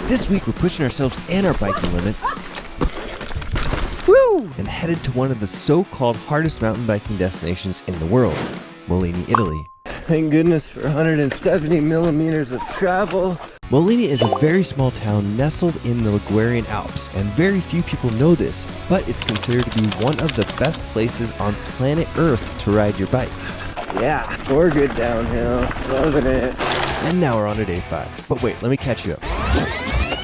This week we're pushing ourselves and our biking limits. Woo! And headed to one of the so-called hardest mountain biking destinations in the world, Molini, Italy. Thank goodness for 170 millimeters of travel. Molini is a very small town nestled in the Ligurian Alps, and very few people know this, but it's considered to be one of the best places on planet Earth to ride your bike. Yeah, we're good downhill. Loving it. And now we're on to day 5. But wait, let me catch you up.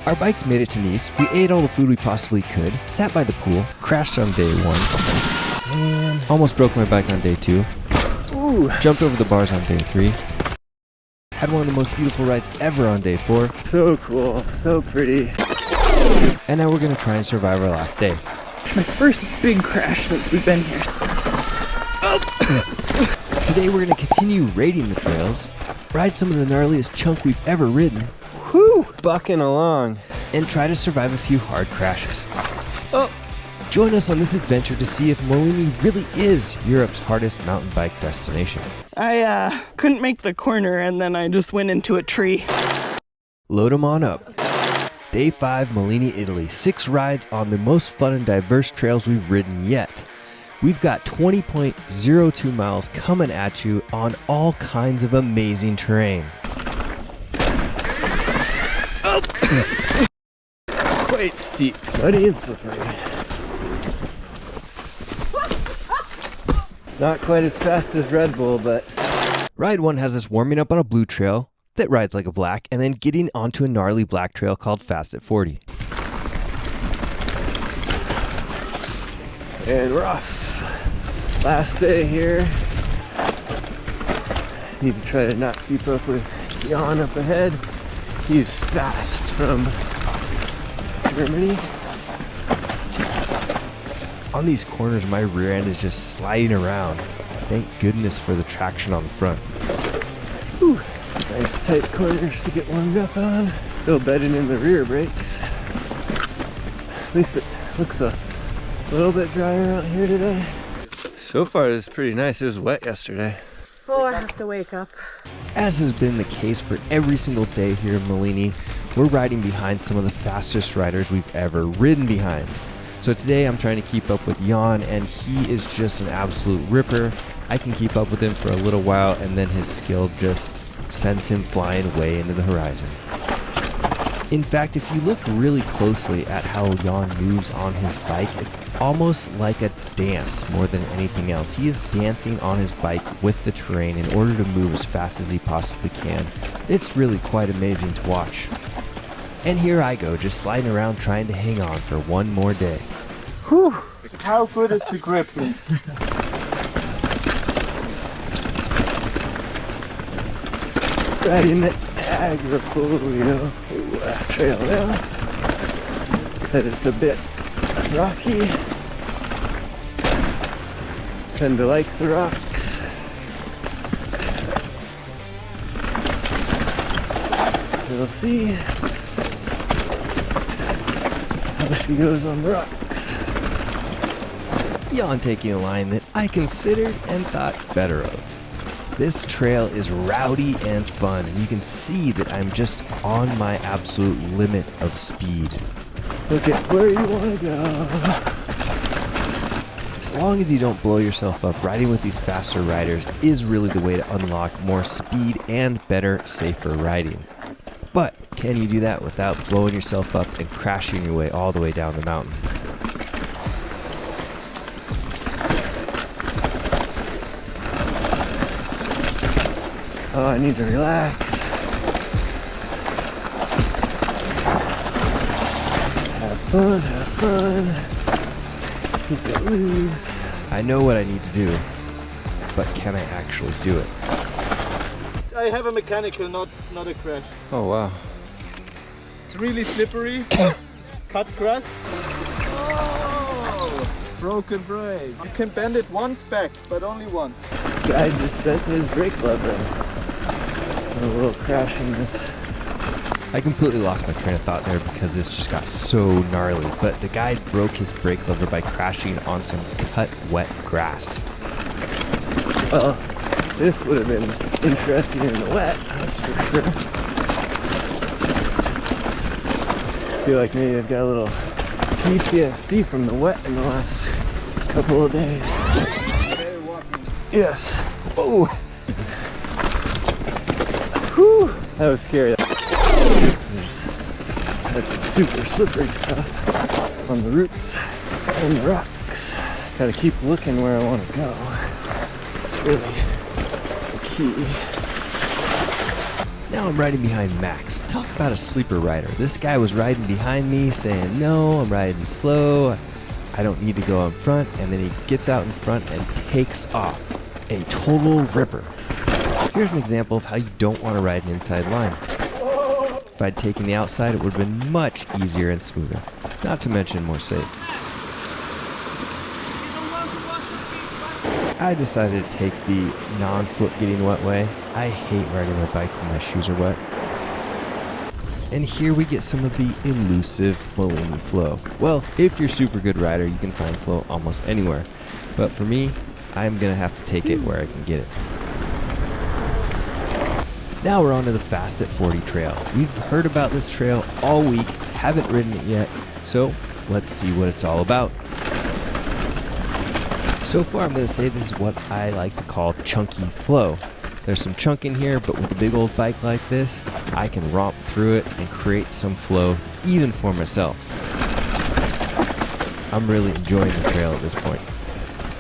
Our bikes made it to Nice, we ate all the food we possibly could, sat by the pool, crashed on day 1, and almost broke my bike on day 2, jumped over the bars on day 3, had one of the most beautiful rides ever on day 4. So cool, so pretty. And now we're gonna try and survive our last day. My first big crash since we've been here. Today we're gonna continue raiding the trails, ride some of the gnarliest chunk we've ever ridden, Whew, bucking along. and try to survive a few hard crashes. Oh, Join us on this adventure to see if Molini really is Europe's hardest mountain bike destination. I couldn't make the corner and then I just went into a tree. Load 'em on up. Day 5, Molini, Italy. 6 rides on the most fun and diverse trails we've ridden yet. We've got 20.02 miles coming at you on all kinds of amazing terrain. quite steep, muddy and slippery. Not quite as fast as Red Bull, but... Ride 1 has us warming up on a blue trail that rides like a black, and then getting onto a gnarly black trail called Fast at 40. And we're off. Last day here. Need to try to not keep up with Jan up ahead. He's fast from Germany. On these corners, my rear end is just sliding around. Thank goodness for the traction on the front. Whew. Nice tight corners to get warmed up on. Still bedding in the rear brakes. At least it looks a little bit drier out here today. So far it's pretty nice. It was wet yesterday. Oh, I have to wake up. As has been the case for every single day here in Molini, we're riding behind some of the fastest riders we've ever ridden behind. So today I'm trying to keep up with Jan, and he is just an absolute ripper. I can keep up with him for a little while, and then his skill just sends him flying way into the horizon. In fact, if you look really closely at how Jan moves on his bike, it's almost like a dance more than anything else. He is dancing on his bike with the terrain in order to move as fast as he possibly can. It's really quite amazing to watch. And here I go, just sliding around trying to hang on for one more day. Whew. How good is the grip? Riding the Agrifoglio trail now. Said it's a bit rocky. Tend to like the rocks. We'll see how she goes on the rocks. Jan taking a line that I considered and thought better of. This trail is rowdy and fun, and you can see that I'm just on my absolute limit of speed. Look at where you want to go. As long as you don't blow yourself up, riding with these faster riders is really the way to unlock more speed and better, safer riding. But can you do that without blowing yourself up and crashing your way all the way down the mountain? Oh, I need to relax. Have fun. Keep it loose. I know what I need to do, but can I actually do it? I have a mechanical, not a crash. Oh, wow. It's really slippery. Cut grass. Oh, broken brake. You can bend it once back, but only once. Guy just bent his brake lever. A little crash in this. I completely lost my train of thought there because this just got so gnarly, but the guy broke his brake lever by crashing on some cut wet grass. Well, this would have been interesting in the wet, that's for sure. feel like maybe I've got a little PTSD from the wet in the last couple of days. Yes. Oh. Whew. That was scary. That's super slippery stuff on the roots and the rocks. Gotta keep looking where I want to go. It's really the key. Now I'm riding behind Max. Talk about a sleeper rider. This guy was riding behind me saying, no, I'm riding slow. I don't need to go in front. And then he gets out in front and takes off. A total ripper. Here's an example of how you don't want to ride an inside line. If I'd taken the outside, it would have been much easier and smoother. Not to mention more safe. I decided to take the non-foot getting wet way. I hate riding my bike when my shoes are wet. And here we get some of the elusive Molini flow. Well, if you're a super good rider, you can find flow almost anywhere. But for me, I'm gonna have to take it where I can get it. Now we're on to the Fast at 40 trail. We've heard about this trail all week, haven't ridden it yet, so let's see what it's all about. So far I'm going to say this is what I like to call chunky flow. There's some chunk in here, but with a big old bike like this, I can romp through it and create some flow even for myself. I'm really enjoying the trail at this point.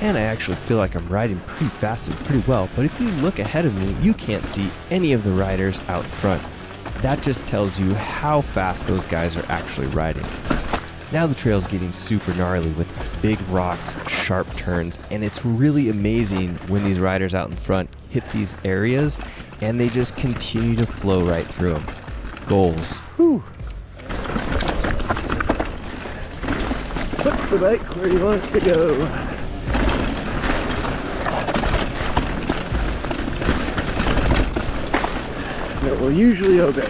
And I actually feel like I'm riding pretty fast and pretty well, but if you look ahead of me, you can't see any of the riders out front. That just tells you how fast those guys are actually riding. Now the trail's getting super gnarly with big rocks, sharp turns, and it's really amazing when these riders out in front hit these areas and they just continue to flow right through them. Goals. Whew. Put the bike where you want it to go. It will usually obey.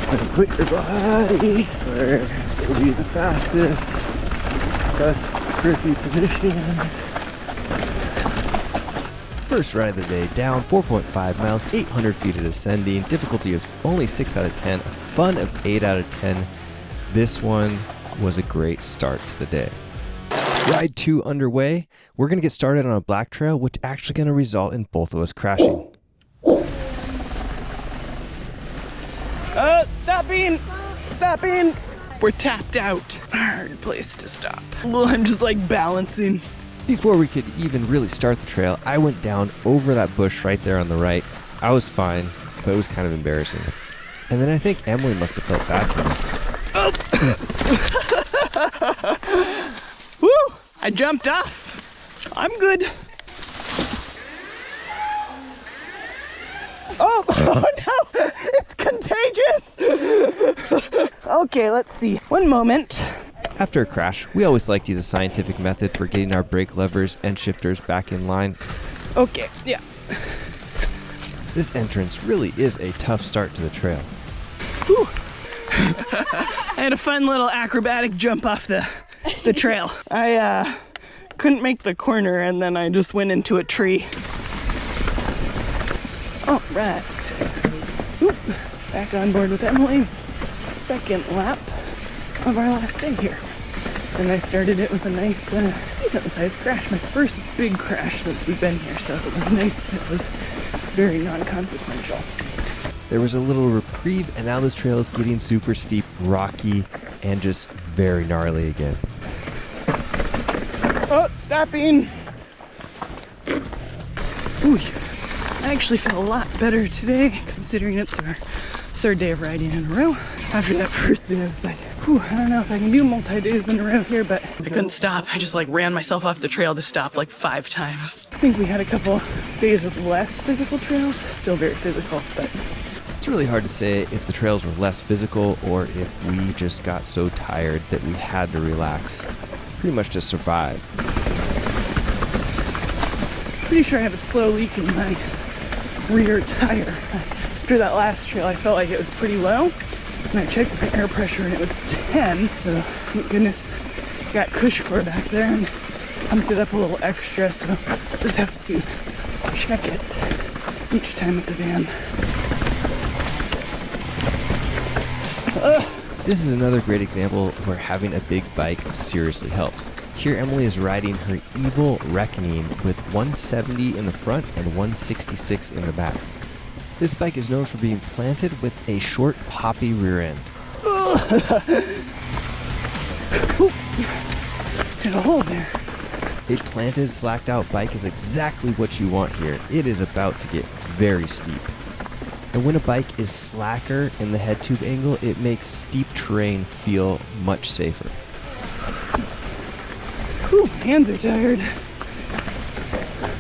And put your body where it will be the fastest, best grippy position. First ride of the day, down 4.5 miles, 800 feet of descending, difficulty of only 6 out of 10, a fun of 8 out of 10. This one was a great start to the day. Ride 2 underway. We're going to get started on a black trail, which is actually going to result in both of us crashing. Stopping. We're tapped out. Hard place to stop. Well, I'm just like balancing. Before we could even really start the trail, I went down over that bush right there on the right. I was fine, but it was kind of embarrassing. And then I think Emily must have felt bad for me. Woo! I jumped off. I'm good. Oh no! It's contagious! Okay, let's see. One moment. After a crash, we always like to use a scientific method for getting our brake levers and shifters back in line. Okay, yeah. This entrance really is a tough start to the trail. Whew. I had a fun little acrobatic jump off the trail. I couldn't make the corner and then I just went into a tree. All right. Oop. Back on board with Emily. Second lap of our last day here. And I started it with a nice, decent sized crash. My first big crash since we've been here, so it was nice. It was very non-consequential. There was a little reprieve, and now this trail is getting super steep, rocky, and just very gnarly again. Oh, stopping. Ooh, I actually feel a lot better today, considering it's our third day of riding in a row. After that first day, I was like, whew, I don't know if I can do multi-days in a row here, but I couldn't stop. I just like ran myself off the trail to stop like 5 times. I think we had a couple days with less physical trails. Still very physical, but It's really hard to say if the trails were less physical or if we just got so tired that we had to relax, pretty much to survive. pretty sure I have a slow leak in my rear tire. After that last trail, I felt like it was pretty low, and I checked my air pressure and it was 10, so thank goodness got cush core back there and pumped it up a little extra, so I just have to check it each time at the van. This is another great example where having a big bike seriously helps. Here Emily is riding her evil reckoning with 170 in the front and 166 in the back. This bike is known for being planted with a short poppy rear end. Hit a hole there. A planted, slacked out bike is exactly what you want here. It is about to get very steep. And when a bike is slacker in the head tube angle, it makes steep terrain feel much safer. Whew, hands are tired.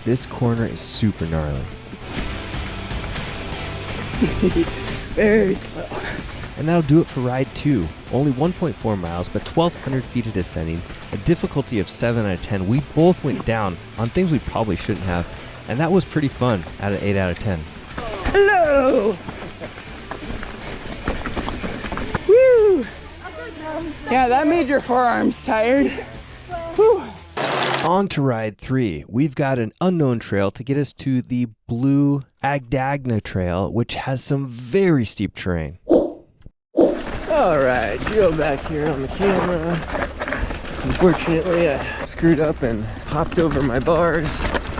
This corner is super gnarly. Very slow. And that'll do it for ride 2. Only 1.4 miles, but 1,200 feet of descending, a difficulty of 7 out of 10. We both went down on things we probably shouldn't have, and that was pretty fun at an 8 out of 10. Hello! Woo! Yeah, that made your forearms tired. Whew. On to ride 3. We've got an unknown trail to get us to the blue Andagna trail, which has some very steep terrain. Alright, Joe back here on the camera. Unfortunately, I screwed up and hopped over my bars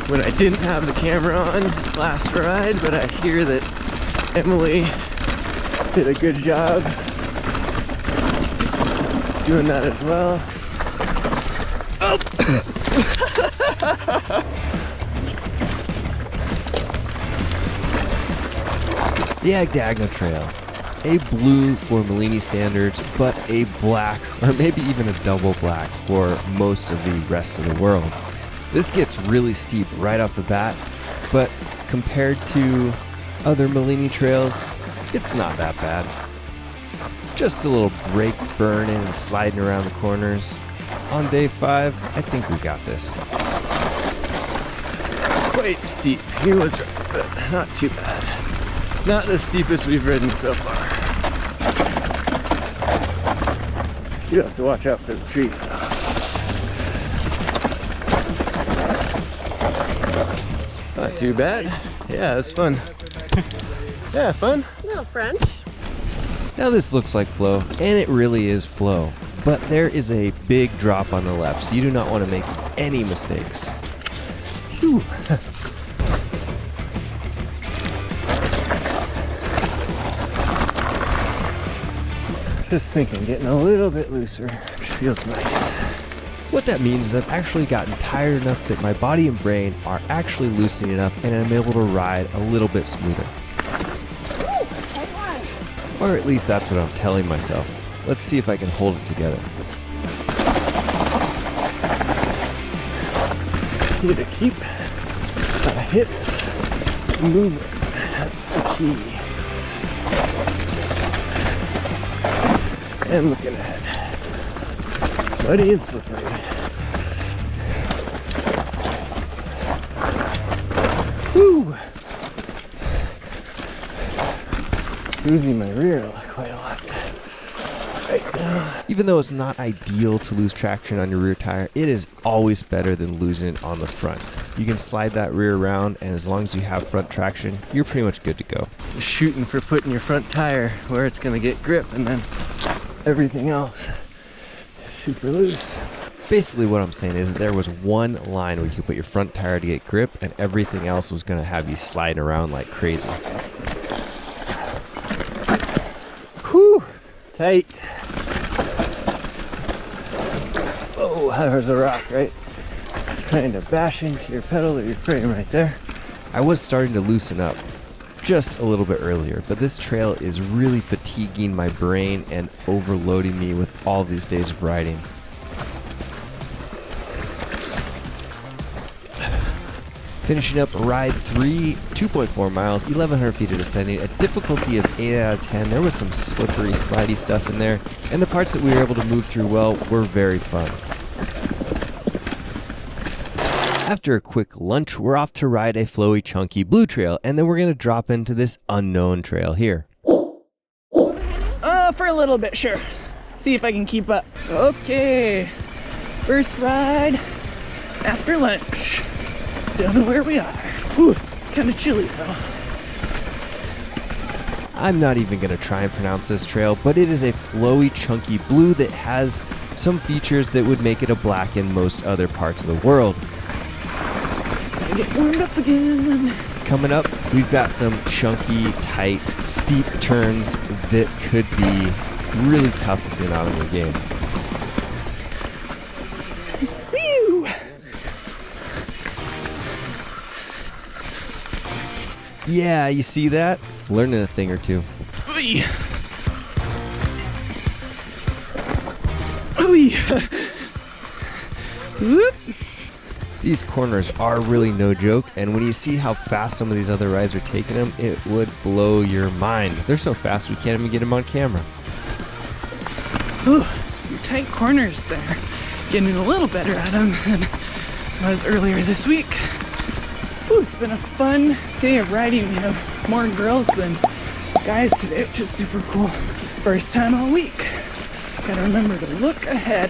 when I didn't have the camera on last ride, but I hear that Emily did a good job doing that as well. Oh. The Andagna Trail. A blue for Molini standards, but a black, or maybe even a double black for most of the rest of the world. This gets really steep right off the bat, but compared to other Molini trails, it's not that bad. Just a little brake burning and sliding around the corners. On day 5, I think we got this. Quite steep. He was right, but not too bad. Not the steepest we've ridden so far. You have to watch out for the trees though. Not too bad. Yeah, it was fun. Yeah, fun. No French. Now this looks like flow, and it really is flow, but there is a big drop on the left, so you do not want to make any mistakes. Whew. Just thinking, getting a little bit looser, which feels nice. What that means is I've actually gotten tired enough that my body and brain are actually loosening up, and I'm able to ride a little bit smoother. Or at least that's what I'm telling myself. Let's see if I can hold it together. You to keep the hips moving. That's the key. And looking ahead. Muddy and slippery. Woo! Losing my rear quite a lot right now. Even though it's not ideal to lose traction on your rear tire, it is always better than losing it on the front. You can slide that rear around, and as long as you have front traction, you're pretty much good to go. Just shooting for putting your front tire where it's going to get grip, and then everything else is super loose. Basically what I'm saying is that there was one line where you could put your front tire to get grip, and everything else was going to have you slide around like crazy. Whew! Tight. Oh, there's a rock, right? Trying to bash into your pedal or your frame right there. I was starting to loosen up just a little bit earlier, but this trail is really fatiguing my brain and overloading me with all these days of riding. Finishing up ride 3, 2.4 miles, 1,100 feet of descending, a difficulty of 8 out of 10. There was some slippery, slidey stuff in there, and the parts that we were able to move through well were very fun. After a quick lunch, we're off to ride a flowy, chunky blue trail, and then we're going to drop into this unknown trail here. For a little bit, sure. See if I can keep up. Okay, first ride after lunch. Don't know where we are. Ooh, it's kind of chilly though. I'm not even going to try and pronounce this trail, but it is a flowy, chunky blue that has some features that would make it a black in most other parts of the world. I get warmed up again. Coming up, we've got some chunky, tight, steep turns that could be really tough if you're not on your game. Whew. Yeah, you see that? Learning a thing or two. Oy. Oy. Whoop. These corners are really no joke, and when you see how fast some of these other rides are taking them, it would blow your mind. They're so fast we can't even get them on camera. Ooh, some tight corners there. Getting a little better at them than I was earlier this week. Ooh, it's been a fun day of riding. We have more girls than guys today, which is super cool. First time all week. Gotta remember to look ahead.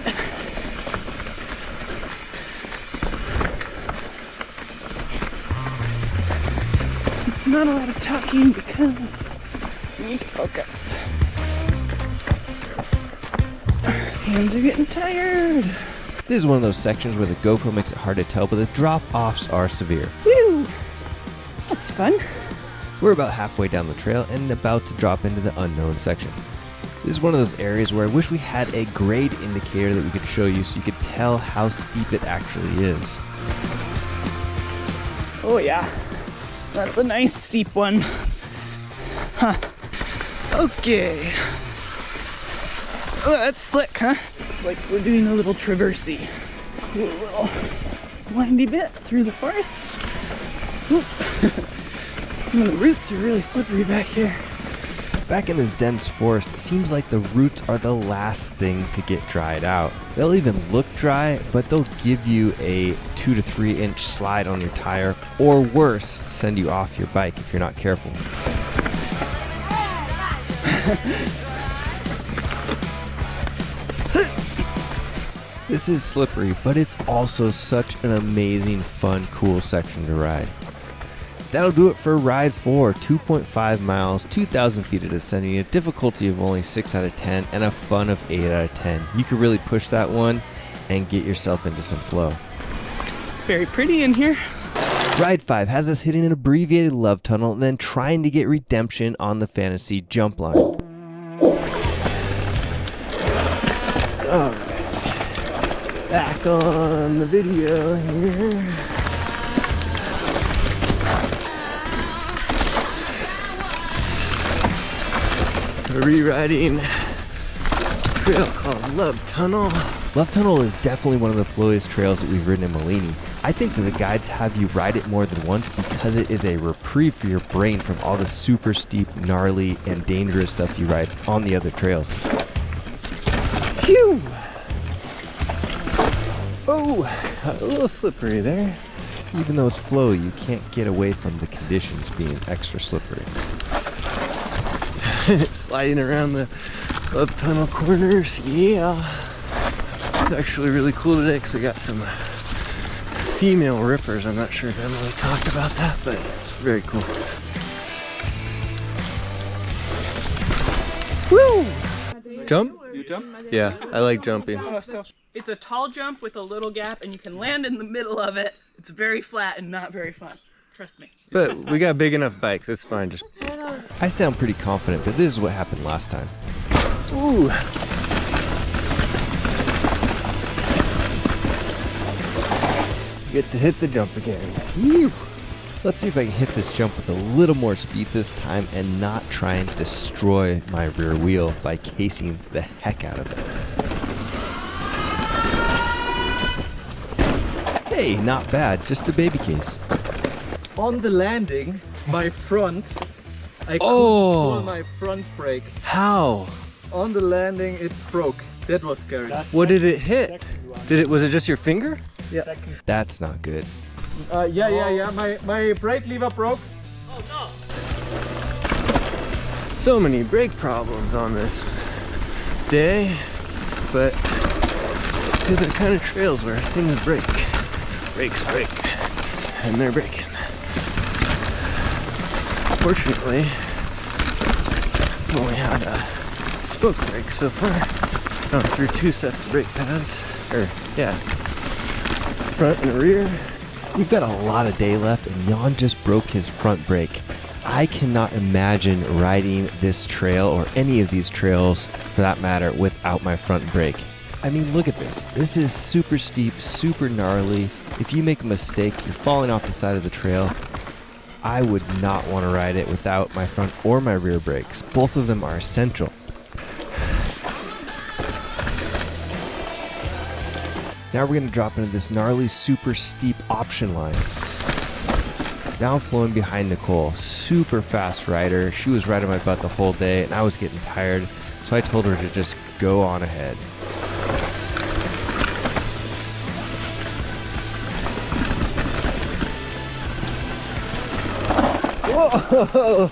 Not a lot of talking because we need to focus. Hands are getting tired. This is one of those sections where the GoPro makes it hard to tell, but the drop-offs are severe. Whew! That's fun. We're about halfway down the trail and about to drop into the unknown section. This is one of those areas where I wish we had a grade indicator that we could show you so you could tell how steep it actually is. Oh yeah, that's a nice steep one. Huh. Okay. Oh, that's slick, huh? It's like we're doing a little traversey. A little windy bit through the forest. Oop. Some of the roots are really slippery back here. Back in this dense forest, it seems like the roots are the last thing to get dried out. They'll even look dry, but they'll give you a 2 to 3 inch slide on your tire, or worse, send you off your bike if you're not careful. This is slippery, but it's also such an amazing, fun, cool section to ride. That'll do it for Ride 4, 2.5 miles, 2,000 feet of ascending, a difficulty of only 6 out of 10, and a fun of 8 out of 10. You could really push that one and get yourself into some flow. It's very pretty in here. Ride 5 has us hitting an abbreviated love tunnel and then trying to get redemption on the fantasy jump line. Alright, back on the video here. Rewriting a trail called Love Tunnel. Love Tunnel is definitely one of the flowiest trails that we've ridden in Molini. I think that the guides have you ride it more than once because it is a reprieve for your brain from all the super steep, gnarly, and dangerous stuff you ride on the other trails. Phew! Oh, a little slippery there. Even though it's flowy, you can't get away from the conditions being extra slippery. Sliding around the Love Tunnel corners, yeah. It's actually really cool today because we got some female rippers. I'm not sure if Emily talked about that, but it's very cool. Woo! Jump? You jump? Yeah, I like jumping. So it's a tall jump with a little gap and you can land in the middle of it. It's very flat and not very fun. Trust me. But we got big enough bikes, it's fine. Just I sound pretty confident, but this is what happened last time. ooh. Get to hit the jump again. Phew. Let's see if I can hit this jump with a little more speed this time and not try and destroy my rear wheel by casing the heck out of it. Hey, not bad, just a baby case. On the landing, my front, I couldn't Oh. pull my front brake. How? On the landing, it broke. That was scary. What did it hit? Was it just your finger? Yeah. That's not good. Yeah. My brake lever broke. So many brake problems on this day, but to the kind of trails where things break. Brakes break, and they're breaking. Fortunately, I've only had a spoke brake so far. Gone through 2 sets of brake pads. Or, yeah, front and rear. We've got a lot of day left, and Jan just broke his front brake. I cannot imagine riding this trail, or any of these trails for that matter, without my front brake. I mean, look at this. This is super steep, super gnarly. If you make a mistake, you're falling off the side of the trail. I would not want to ride it without my front or my rear brakes. Both of them are essential. Now we're going to drop into this gnarly, super steep option line. Now I'm flowing behind Nicole, super fast rider. She was riding my butt the whole day and I was getting tired, so I told her to just go on ahead. Whoa!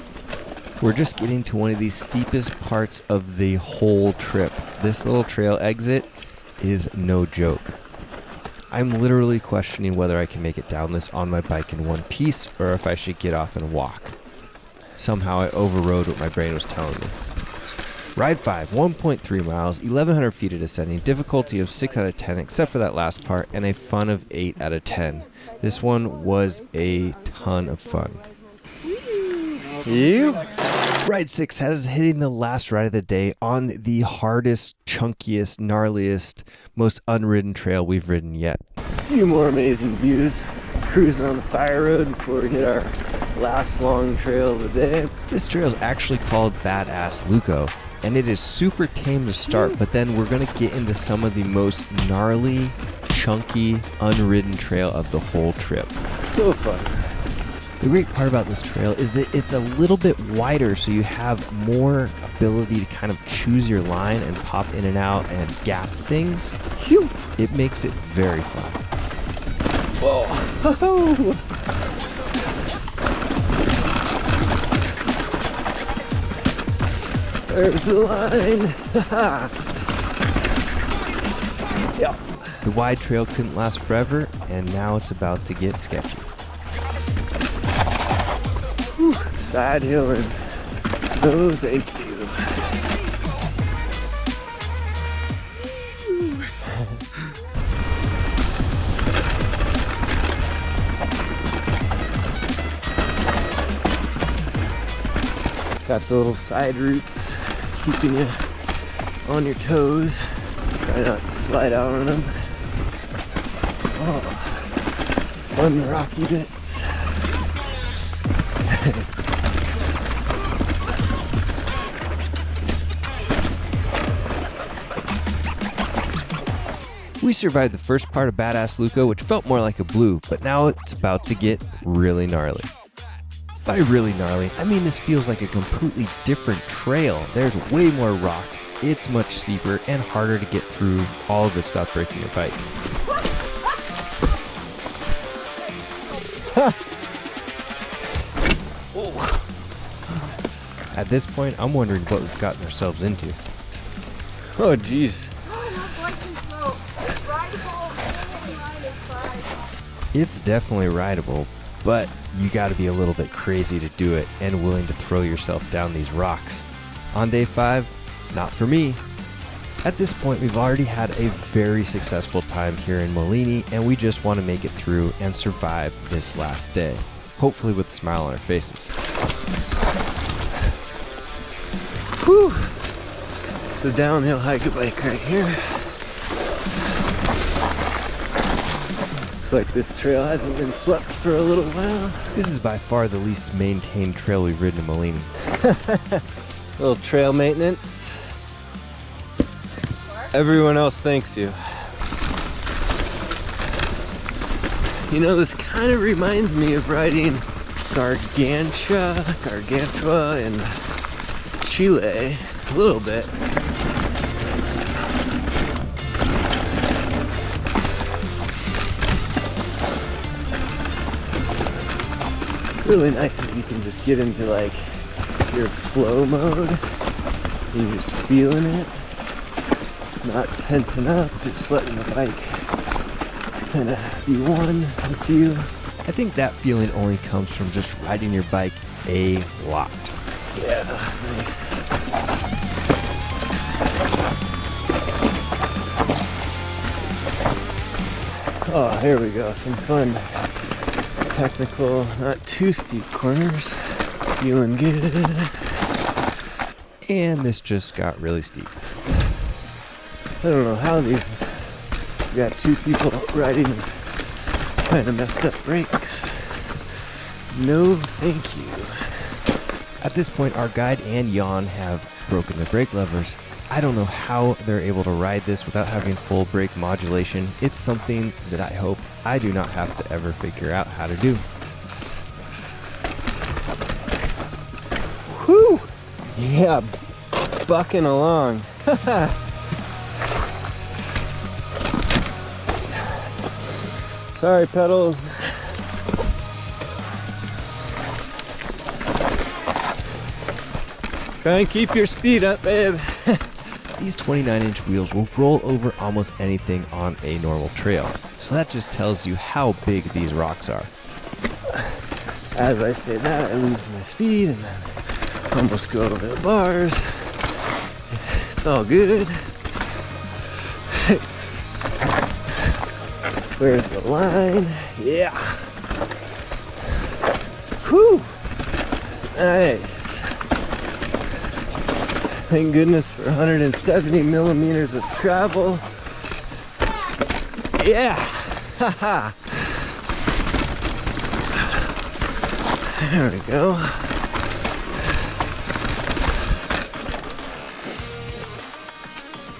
We're just getting to one of the steepest parts of the whole trip. This little trail exit is no joke. I'm literally questioning whether I can make it down this on my bike in one piece or if I should get off and walk. Somehow I overrode what my brain was telling me. Ride 5, 1.3 miles, 1,100 feet of descending, difficulty of 6 out of 10 except for that last part, and a fun of 8 out of 10. This one was a ton of fun. You? Ride 6 has us hitting the last ride of the day on the hardest, chunkiest, gnarliest, most unridden trail we've ridden yet. A few more amazing views. Cruising on the fire road before we hit our last long trail of the day. This trail is actually called Ass Lucco, and it is super tame to start, but then we're going to get into some of the most gnarly, chunky, unridden trail of the whole trip. So fun. The great part about this trail is that it's a little bit wider, so you have more ability to kind of choose your line and pop in and out and gap things. Phew. It makes it very fun. Whoa! There's the line. Yeah. The wide trail couldn't last forever, and now it's about to get sketchy. Whew. Side hilling. No, thank you. Got the little side roots keeping you on your toes. Try not to slide out on them. Oh, fun rocky bits. We survived the first part of Ass Lucco, which felt more like a blue, but now it's about to get really gnarly. By really gnarly, I mean this feels like a completely different trail. There's way more rocks, it's much steeper, and harder to get through all of this without breaking your bike. At this point, I'm wondering what we've gotten ourselves into. Oh, geez. It's definitely rideable, but you gotta be a little bit crazy to do it and willing to throw yourself down these rocks. On day 5, not for me. At this point, we've already had a very successful time here in Molini, and we just want to make it through and survive this last day, hopefully with a smile on our faces. Whew. It's a downhill hike a bike right here. Looks like this trail hasn't been swept for a little while. This is by far the least maintained trail we've ridden in Molini. Little trail maintenance. Everyone else thanks you. You know, this kind of reminds me of riding Gargantua in Chile a little bit. Really nice that you can just get into like your flow mode. You're just feeling it, not tensing up, just letting the bike kind of be one with you. I think that feeling only comes from just riding your bike a lot. Yeah, nice. Oh, here we go. Some fun, technical, not too steep corners. Feeling good. And this just got really steep. I don't know how these. We got two people riding kind of messed up brakes. No, thank you. At this point, our guide and Jan have broken the brake levers. I don't know how they're able to ride this without having full brake modulation. It's something that I hope I do not have to ever figure out how to do. Whew! Yeah, bucking along. Sorry, pedals. Try and keep your speed up, babe. These 29-inch wheels will roll over almost anything on a normal trail. So that just tells you how big these rocks are. As I say that, I lose my speed and then almost go over the bars. It's all good. Where's the line? Yeah. Whew. Nice. Thank goodness for 170 millimeters of travel. Yeah. Haha. There we go.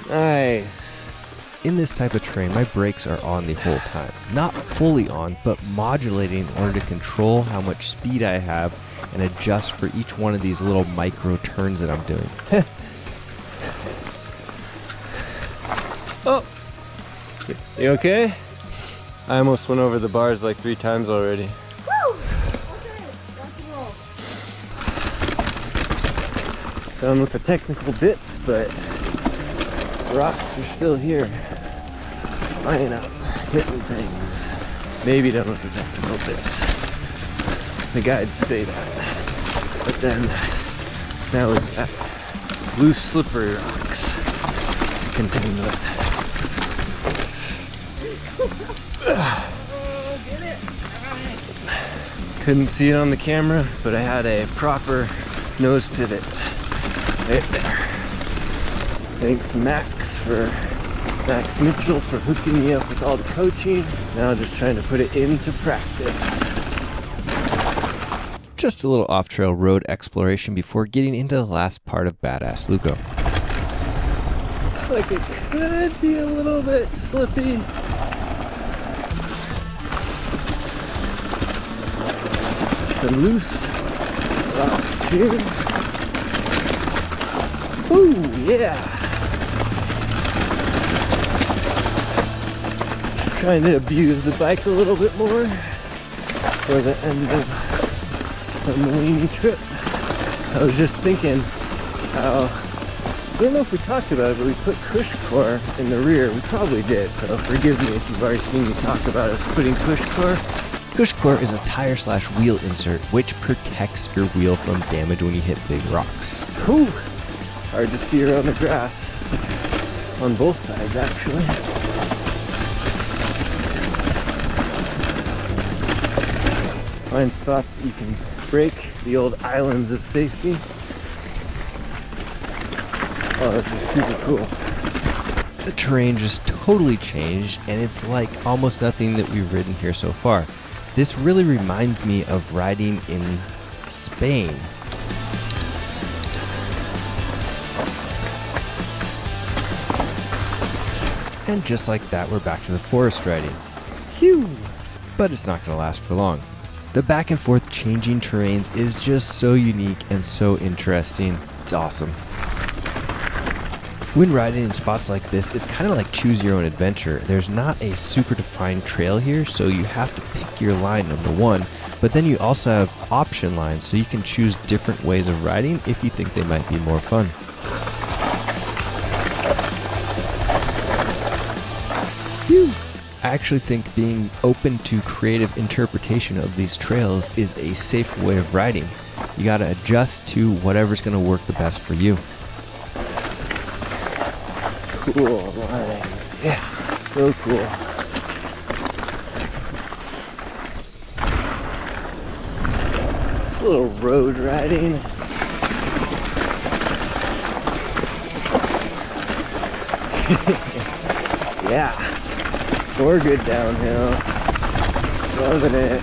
Nice. In this type of terrain, my brakes are on the whole time. Not fully on, but modulating in order to control how much speed I have and adjust for each one of these little micro turns that I'm doing. Oh! You okay? I almost went over the bars like 3 times already. Woo! Okay, rock and roll. Done with the technical bits, but rocks are still here. Flying up, hitting things. Maybe done with the technical bits. The guides say that. But then, now we've got loose, slippery rocks to contend with. Couldn't see it on the camera, but I had a proper nose pivot right there. Thanks Max Mitchell for hooking me up with all the coaching. Now just trying to put it into practice. Just a little off-trail road exploration before getting into the last part of Ass Lucco. Looks like it could be a little bit slippy. Some loose rocks here. Ooh, yeah. Trying to abuse the bike a little bit more for the end of the Molini trip. I was just thinking how, I don't know if we talked about it, but we put cush core in the rear. We probably did, so forgive me if you've already seen me talk about us putting cush core. Cush core is a tire/wheel insert which protects your wheel from damage when you hit big rocks. Whew. Hard to see around the grass on both sides, actually. Find spots that you can break the old islands of safety. Oh, this is super cool. The terrain just totally changed, and it's like almost nothing that we've ridden here so far. This really reminds me of riding in Spain. And just like that, we're back to the forest riding. Phew! But it's not going to last for long. The back and forth changing terrains is just so unique and so interesting. It's awesome. When riding in spots like this, it's kind of like choose your own adventure. There's not a super defined trail here, so you have to pick your line, number one. But then you also have option lines, so you can choose different ways of riding if you think they might be more fun. Phew. I actually think being open to creative interpretation of these trails is a safer way of riding. You got to adjust to whatever's going to work the best for you. Cool lines. Yeah, so cool. A little road riding. Yeah, or good downhill. Loving it.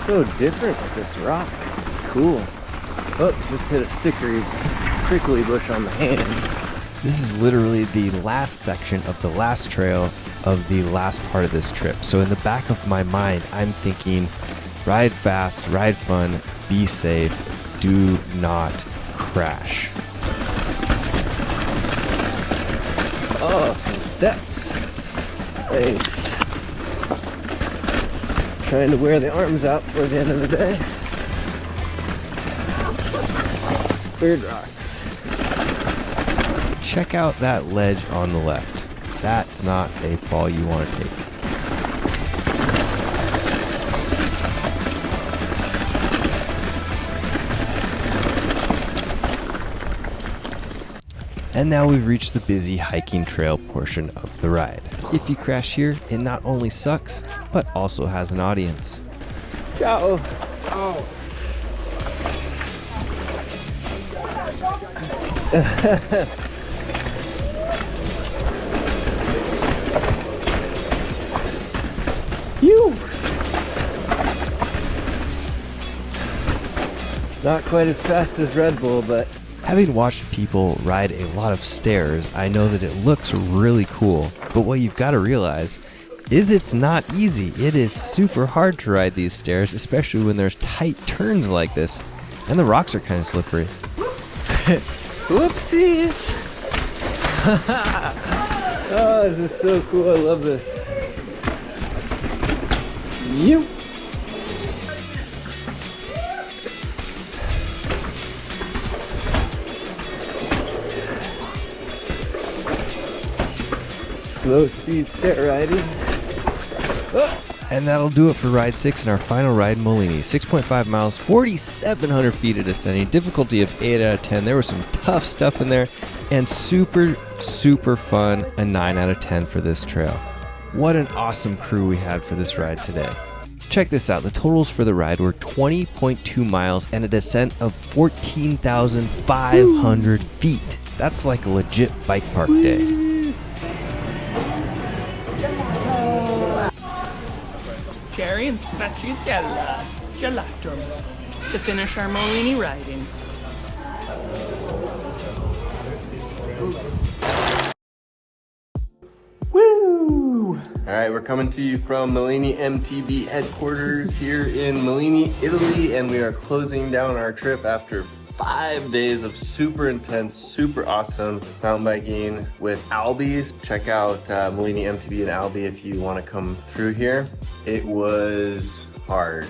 So different with this rock. It's cool. Oh, just hit a prickly bush on the hand. This is literally the last section of the last trail of the last part of this trip. So in the back of my mind, I'm thinking, ride fast, ride fun, be safe, do not crash. Oh, some steps. Nice. Trying to wear the arms out for the end of the day. Bird rocks. Check out that ledge on the left. That's not a fall you want to take. And now we've reached the busy hiking trail portion of the ride. If you crash here, it not only sucks, but also has an audience. Ciao. You. Not quite as fast as Red Bull, but Having watched people ride a lot of stairs, I know that it looks really cool, but what you've got to realize is it's not easy. It is super hard to ride these stairs, especially when there's tight turns like this, and the rocks are kind of slippery. whoopsies. Oh, this is so cool. I love this. You. Slow speed stair riding. Oh. And that'll do it for Ride 6 and our final ride in Molini. 6.5 miles, 4,700 feet of descending, difficulty of 8 out of 10. There was some tough stuff in there, and super, super fun, a 9 out of 10 for this trail. What an awesome crew we had for this ride today. Check this out, the totals for the ride were 20.2 miles and a descent of 14,500 feet. That's like a legit bike park day. Cherry and stracciatella gelato to finish our Molini riding. Woo! All right, we're coming to you from Molini MTB headquarters here in Molini, Italy, and we are closing down our trip after 5 days of super intense, super awesome mountain biking with Albies. Check out Molini MTB and Albi if you want to come through here. It was hard.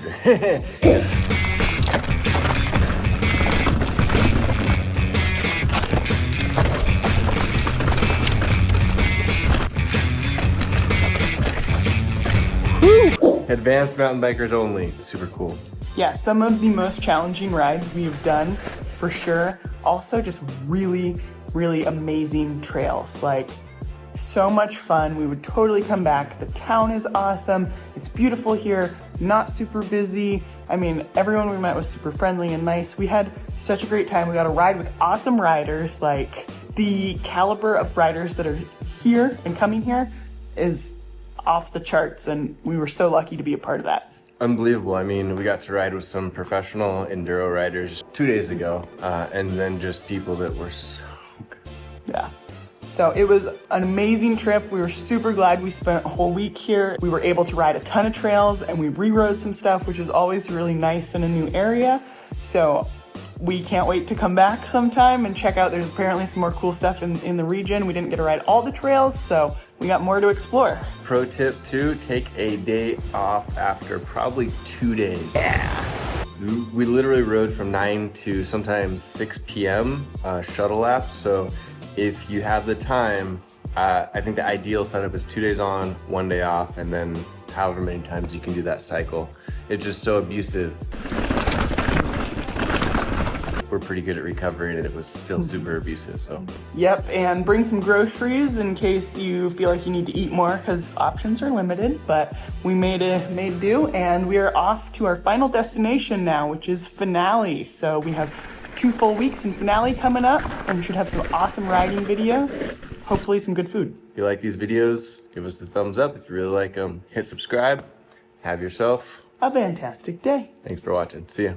Advanced mountain bikers only. Super cool. Yeah, some of the most challenging rides we've done for sure. Also just really, really amazing trails. Like so much fun. We would totally come back. The town is awesome. It's beautiful here, not super busy. I mean, everyone we met was super friendly and nice. We had such a great time. We got to ride with awesome riders. Like the caliber of riders that are here and coming here is off the charts, and we were so lucky to be a part of that. Unbelievable. I mean, we got to ride with some professional enduro riders 2 days ago, and then just people that were so good. Yeah. So it was an amazing trip. We were super glad we spent a whole week here. We were able to ride a ton of trails, and we re-rode some stuff, which is always really nice in a new area. So we can't wait to come back sometime and check out. There's apparently some more cool stuff in the region. We didn't get to ride all the trails, so we got more to explore. Pro tip too, take a day off after probably 2 days. Yeah. We literally rode from 9 to sometimes 6 p.m. Shuttle lap. So if you have the time, I think the ideal setup is 2 days on, 1 day off, and then however many times you can do that cycle. It's just so abusive. We're pretty good at recovering and it was still super abusive, so. Yep, and bring some groceries in case you feel like you need to eat more because options are limited, but we made do and we are off to our final destination now, which is Finale. So we have 2 full weeks in Finale coming up and we should have some awesome riding videos, hopefully some good food. If you like these videos, give us the thumbs up. If you really like them, hit subscribe. Have yourself a fantastic day. Thanks for watching. See ya.